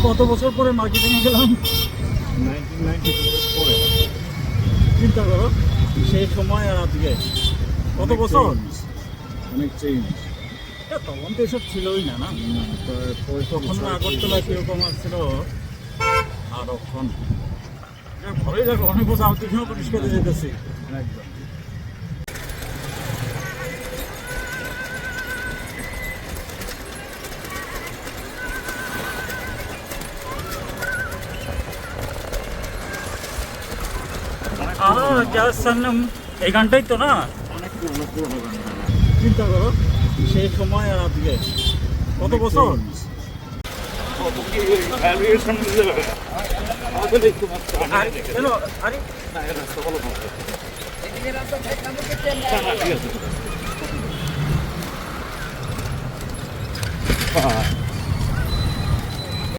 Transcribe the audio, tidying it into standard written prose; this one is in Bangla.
কত বছর পরে মার্কেটিংয়ে গেলাম? 1994 পরে চিন্তা করো, সেই সময় আর আজকে কত বছর। অনেক চেঞ্জ। তখন তো এসব ছিলই না, না তখন না আগরতলা আগরতলা কিরকম আসছিল আর এখন ঘরে যাবো অনেক বছর আমি তুমিও পুলিশ করতে যেতেছি। একদম। গ্যাস সান্নাম এই গানটাই তো না? অনেক পুরোনো গান। চিন্তা করো, সেই সময় আর আজকে কত বছর। আরে